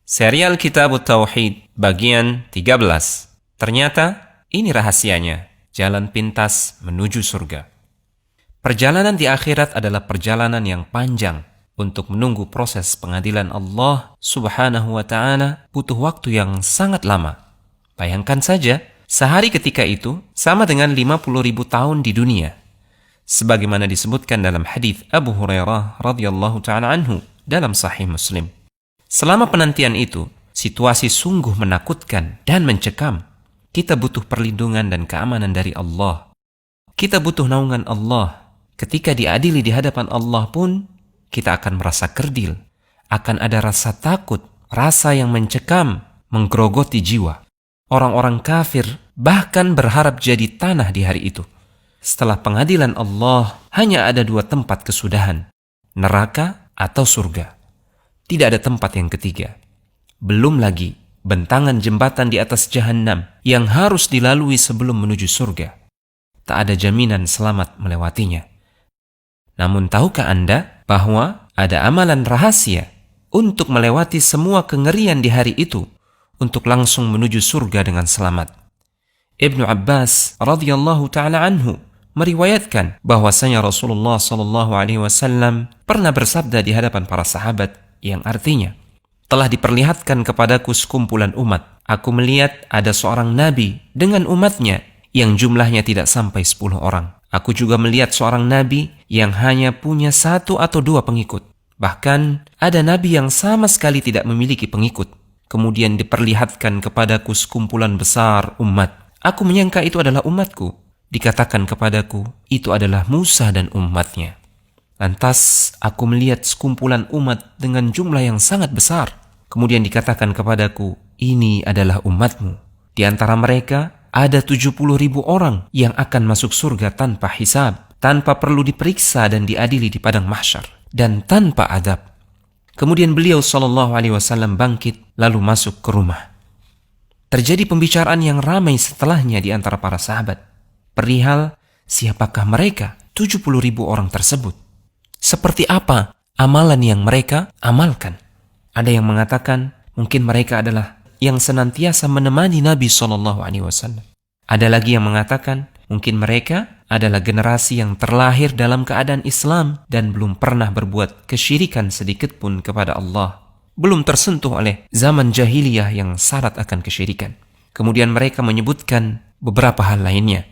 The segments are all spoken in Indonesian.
Serial Kitab Tauhid bagian 13. Ternyata ini rahasianya, jalan pintas menuju surga. Perjalanan di akhirat adalah perjalanan yang panjang. Untuk menunggu proses pengadilan Allah Subhanahu wa Ta'ala butuh waktu yang sangat lama. Bayangkan saja, sehari ketika itu sama dengan 50.000 tahun di dunia. Sebagaimana disebutkan dalam hadis Abu Hurairah radhiyallahu ta'ala anhu dalam Sahih Muslim. Selama penantian itu, situasi sungguh menakutkan dan mencekam. Kita butuh perlindungan dan keamanan dari Allah. Kita butuh naungan Allah. Ketika diadili di hadapan Allah pun, kita akan merasa kerdil. Akan ada rasa takut, rasa yang mencekam, menggerogoti jiwa. Orang-orang kafir bahkan berharap jadi tanah di hari itu. Setelah pengadilan Allah, hanya ada 2 tempat kesudahan, neraka atau surga. Tidak ada tempat yang ketiga. Belum lagi bentangan jembatan di atas Jahannam yang harus dilalui sebelum menuju surga. Tak ada jaminan selamat melewatinya. Namun tahukah Anda bahwa ada amalan rahasia untuk melewati semua kengerian di hari itu untuk langsung menuju surga dengan selamat? Ibnu Abbas radhiyallahu ta'ala anhu meriwayatkan bahwasanya Rasulullah SAW pernah bersabda di hadapan para sahabat yang artinya, telah diperlihatkan kepadaku sekumpulan umat. Aku melihat ada seorang nabi dengan umatnya yang jumlahnya tidak sampai 10 orang. Aku juga melihat seorang nabi yang hanya punya 1 atau 2 pengikut. Bahkan ada nabi yang sama sekali tidak memiliki pengikut. Kemudian diperlihatkan kepadaku sekumpulan besar umat. Aku menyangka itu adalah umatku. Dikatakan kepadaku, itu adalah Musa dan umatnya. Lantas aku melihat sekumpulan umat dengan jumlah yang sangat besar. Kemudian dikatakan kepadaku, ini adalah umatmu. Di antara mereka ada 70.000 orang yang akan masuk surga tanpa hisab, tanpa perlu diperiksa dan diadili di padang mahsyar, dan tanpa adab. Kemudian beliau SAW bangkit lalu masuk ke rumah. Terjadi pembicaraan yang ramai setelahnya di antara para sahabat. Perihal siapakah mereka 70.000 orang tersebut? Seperti apa amalan yang mereka amalkan? Ada yang mengatakan mungkin mereka adalah yang senantiasa menemani Nabi SAW. Ada lagi yang mengatakan mungkin mereka adalah generasi yang terlahir dalam keadaan Islam dan belum pernah berbuat kesyirikan sedikit pun kepada Allah. Belum tersentuh oleh zaman jahiliyah yang syarat akan kesyirikan. Kemudian mereka menyebutkan beberapa hal lainnya.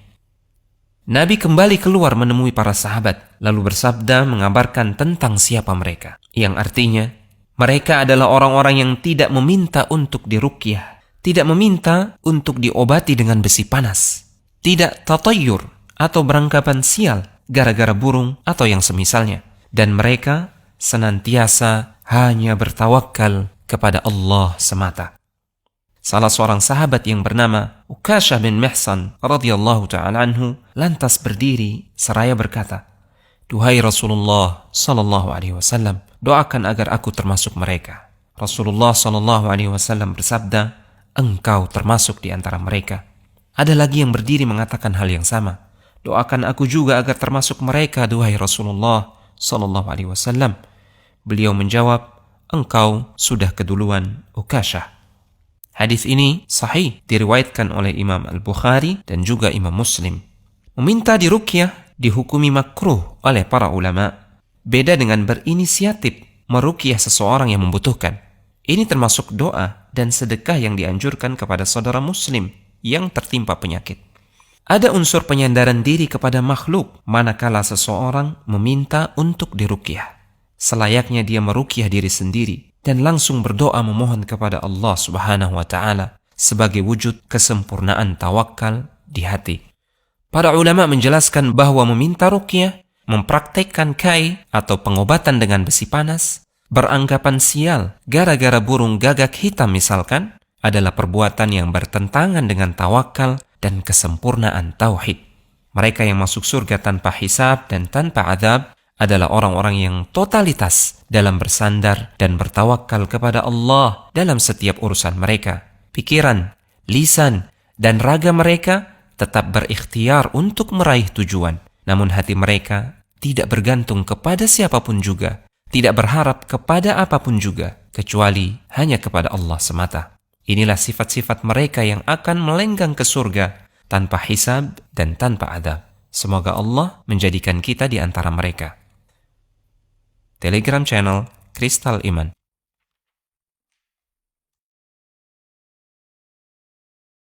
Nabi kembali keluar menemui para sahabat, lalu bersabda mengabarkan tentang siapa mereka. Yang artinya, mereka adalah orang-orang yang tidak meminta untuk diruqyah, tidak meminta untuk diobati dengan besi panas, tidak tatayyur atau beranggapan sial gara-gara burung atau yang semisalnya. Dan mereka senantiasa hanya bertawakal kepada Allah semata. Salah seorang sahabat yang bernama Ukashah bin Mihsan radhiyallahu ta'ala anhu lantas berdiri seraya berkata, "Duhai Rasulullah sallallahu alaihi wasallam, doakan agar aku termasuk mereka." Rasulullah sallallahu alaihi wasallam bersabda, "Engkau termasuk di antara mereka." Ada lagi yang berdiri mengatakan hal yang sama, "Doakan aku juga agar termasuk mereka, duhai Rasulullah sallallahu alaihi wasallam." Beliau menjawab, "Engkau sudah keduluan, Ukashah." Hadis ini sahih diriwayatkan oleh Imam Al-Bukhari dan juga Imam Muslim. Meminta diruqyah dihukumi makruh oleh para ulama. Beda dengan berinisiatif meruqyah seseorang yang membutuhkan. Ini termasuk doa dan sedekah yang dianjurkan kepada saudara muslim yang tertimpa penyakit. Ada unsur penyandaran diri kepada makhluk manakala seseorang meminta untuk diruqyah. Selayaknya dia meruqyah diri sendiri dan langsung berdoa memohon kepada Allah Subhanahu wa Ta'ala sebagai wujud kesempurnaan tawakal di hati. Para ulama menjelaskan bahwa meminta ruqyah, mempraktekkan kai atau pengobatan dengan besi panas, beranggapan sial gara-gara burung gagak hitam misalkan, adalah perbuatan yang bertentangan dengan tawakal dan kesempurnaan tauhid. Mereka yang masuk surga tanpa hisab dan tanpa adab adalah orang-orang yang totalitas dalam bersandar dan bertawakal kepada Allah dalam setiap urusan mereka. Pikiran, lisan, dan raga mereka tetap berikhtiar untuk meraih tujuan. Namun hati mereka tidak bergantung kepada siapapun juga, tidak berharap kepada apapun juga, kecuali hanya kepada Allah semata. Inilah sifat-sifat mereka yang akan melenggang ke surga tanpa hisab dan tanpa adab. Semoga Allah menjadikan kita di antara mereka. Telegram channel Kristal Iman.